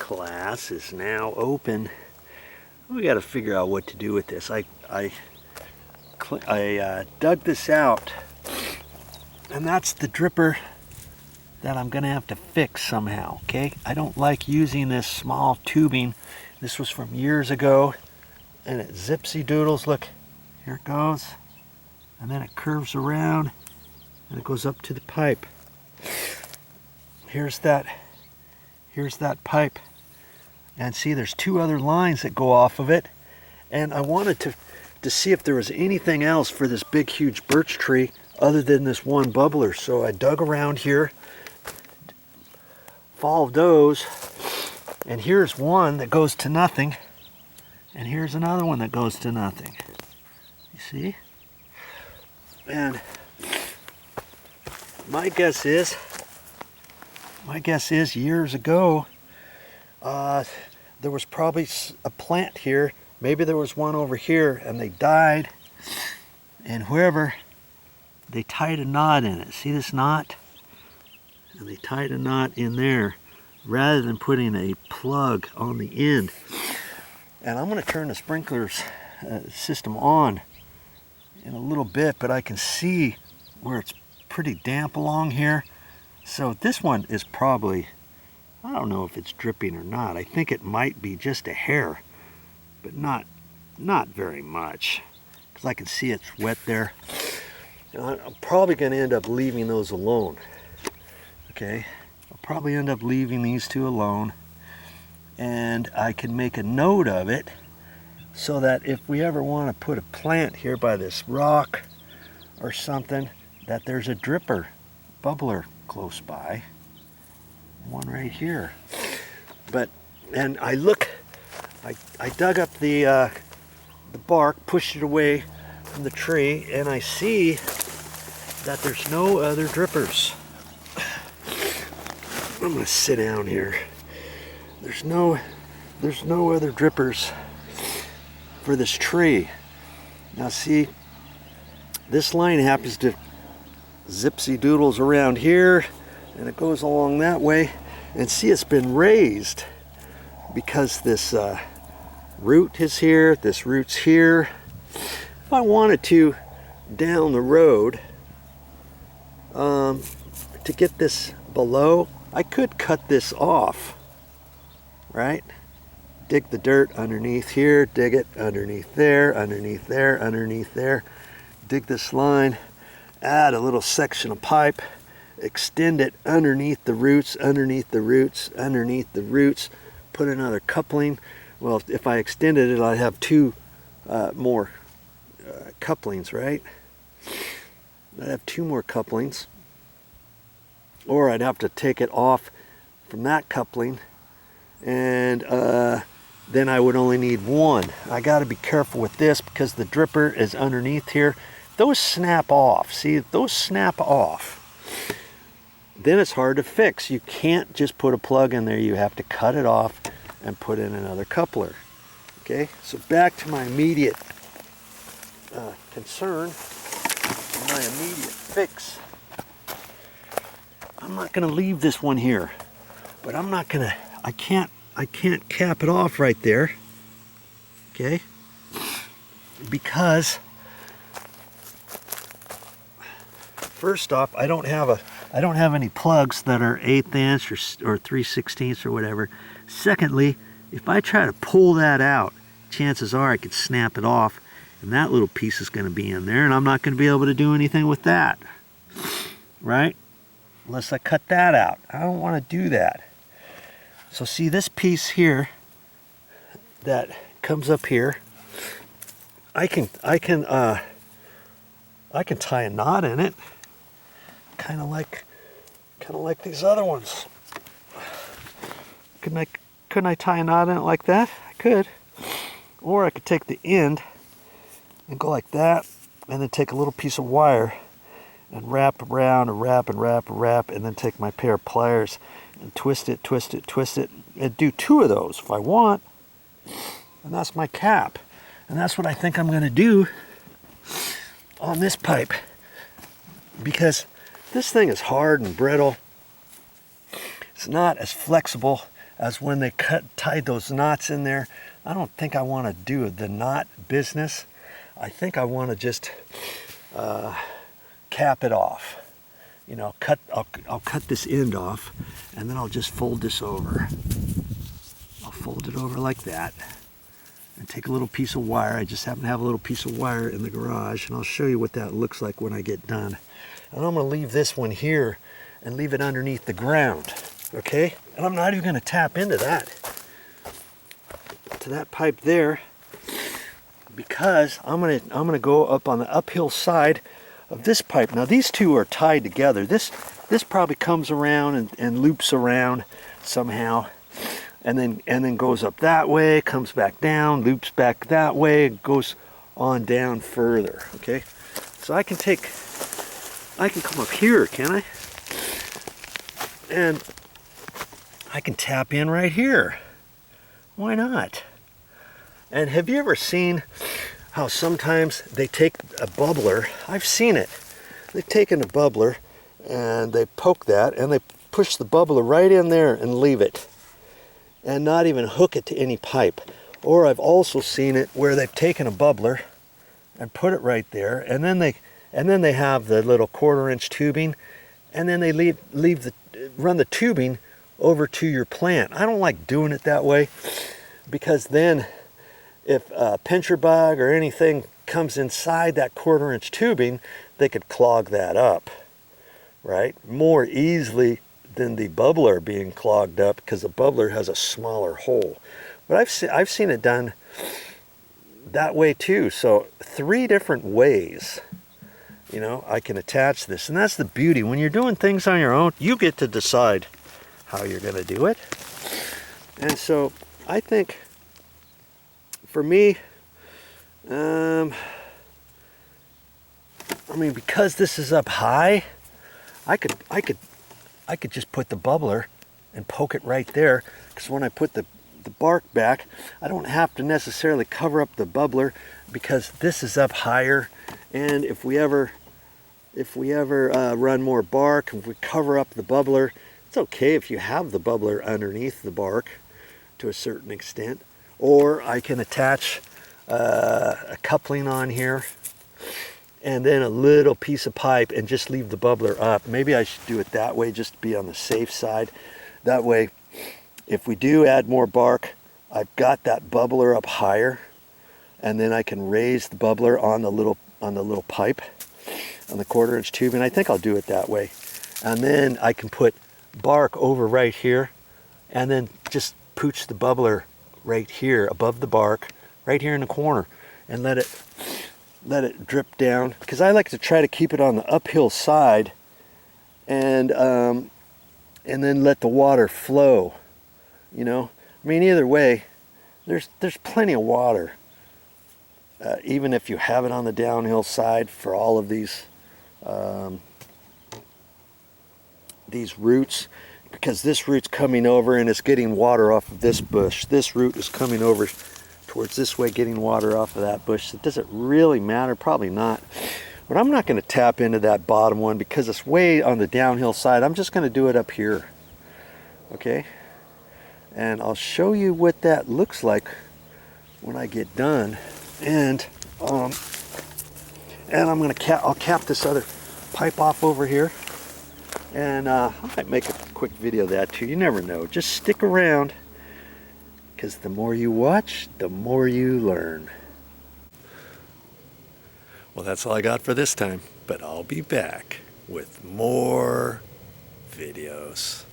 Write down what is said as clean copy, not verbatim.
class is now open. We got to figure out what to do with this. I dug this out, and that's the dripper that I'm gonna have to fix somehow. Okay, I don't like using this small tubing. This was from years ago, and it zipsy doodles. Look, here it goes, and then it curves around and it goes up to the pipe. Here's that pipe, and see there's two other lines that go off of it, and I wanted to see if there was anything else for this big huge birch tree other than this one bubbler. So I dug around here, followed those, and here's one that goes to nothing, and here's another one that goes to nothing. You see? And my guess is years ago there was probably a plant here. Maybe there was one over here and they died, and whoever, they tied a knot in it. See this knot? And they tied a knot in there rather than putting a plug on the end. And I'm going to turn the sprinklers system on in a little bit, but I can see where it's pretty damp along here. So this one is probably, I don't know if it's dripping or not. I think it might be just a hair, but not very much, because I can see it's wet there. And I'm probably going to end up leaving those alone. Okay, I'll probably end up leaving these two alone, and I can make a note of it so that if we ever want to put a plant here by this rock or something, that there's a dripper, bubbler close by. One right here. And I dug up the bark, pushed it away from the tree, and I see that there's no other drippers. I'm gonna sit down here. There's no other drippers for this tree. Now see, this line happens to zipsy doodles around here, and it goes along that way, and see it's been raised because this root is here, this root's here. If I wanted to, down the road, to get this below, I could cut this off, right? Dig the dirt underneath here, dig it underneath there, underneath there, underneath there. Dig this line, add a little section of pipe, extend it underneath the roots, underneath the roots, underneath the roots, put another coupling. Well, if I extended it, I'd have two more couplings, right? I'd have two more couplings. Or I'd have to take it off from that coupling, and then I would only need one. I got to be careful with this because the dripper is underneath here. Those snap off. See, those snap off. Then it's hard to fix. You can't just put a plug in there. You have to cut it off and put in another coupler. Okay, so back to my immediate concern, my immediate fix. I'm not going to leave this one here, but I'm not going to, I can't cap it off right there, okay, because first off, I don't have any plugs that are 1/8 inch or 3/16 or whatever. Secondly, if I try to pull that out, chances are I could snap it off, and that little piece is going to be in there, and I'm not going to be able to do anything with that, right? Unless I cut that out. I don't want to do that. So see this piece here that comes up here, I can tie a knot in it, kind of like these other ones. Couldn't I tie a knot in it like that? I could. Or I could take the end and go like that, and then take a little piece of wire and wrap around and wrap and wrap and wrap, and then take my pair of pliers and twist it, twist it, twist it, and do two of those if I want. And that's my cap. And that's what I think I'm going to do on this pipe, because this thing is hard and brittle. It's not as flexible as when they tied those knots in there. I don't think I want to do the knot business. I think I want to just cap it off. You know, I'll cut this end off, and then I'll just fold this over. I'll fold it over like that, and take a little piece of wire. I just happen to have a little piece of wire in the garage, and I'll show you what that looks like when I get done. And I'm going to leave this one here and leave it underneath the ground, okay? And I'm not even going to tap into that, to that pipe there, because I'm gonna go up on the uphill side of this pipe. Now these two are tied together. This probably comes around and loops around somehow, and then goes up that way, comes back down, loops back that way, goes on down further. Okay, so I can come up here, can I? And I can tap in right here. Why not? And have you ever seen how sometimes they take a bubbler? I've seen it. They've taken a bubbler and they poke that and they push the bubbler right in there and leave it, and not even hook it to any pipe. Or I've also seen it where they've taken a bubbler and put it right there, and then they have the little 1/4-inch tubing, and then they run the tubing over to your plant. I don't like doing it that way, because then if a pincher bug or anything comes inside that 1/4-inch tubing, they could clog that up, right? More easily than the bubbler being clogged up, because the bubbler has a smaller hole. But I've seen it done that way too. So 3 different ways, you know, I can attach this. And that's the beauty. When you're doing things on your own, you get to decide how you're going to do it. And so I think, for me, I mean, because this is up high, I could just put the bubbler and poke it right there, because when I put the bark back, I don't have to necessarily cover up the bubbler, because this is up higher. And if we ever run more bark, if we cover up the bubbler, it's okay if you have the bubbler underneath the bark to a certain extent. Or I can attach a coupling on here, and then a little piece of pipe, and just leave the bubbler up. Maybe I should do it that way, just to be on the safe side. That way, if we do add more bark, I've got that bubbler up higher, and then I can raise the bubbler on the little pipe, on the 1/4-inch tube, and I think I'll do it that way. And then I can put bark over right here, and then just pooch the bubbler right here above the bark, right here in the corner, and let it drip down, because I like to try to keep it on the uphill side, and then let the water flow. You know, I mean, either way, there's plenty of water, even if you have it on the downhill side, for all of these roots. Because this root's coming over and it's getting water off of this bush. This root is coming over towards this way, getting water off of that bush. So does it really matter? Probably not. But I'm not going to tap into that bottom one, because it's way on the downhill side. I'm just going to do it up here. Okay? And I'll show you what that looks like when I get done. And I'm going to I'll cap this other pipe off over here. And I might make a quick video of that too. You never know. Just stick around, because the more you watch, the more you learn. Well, that's all I got for this time, but I'll be back with more videos.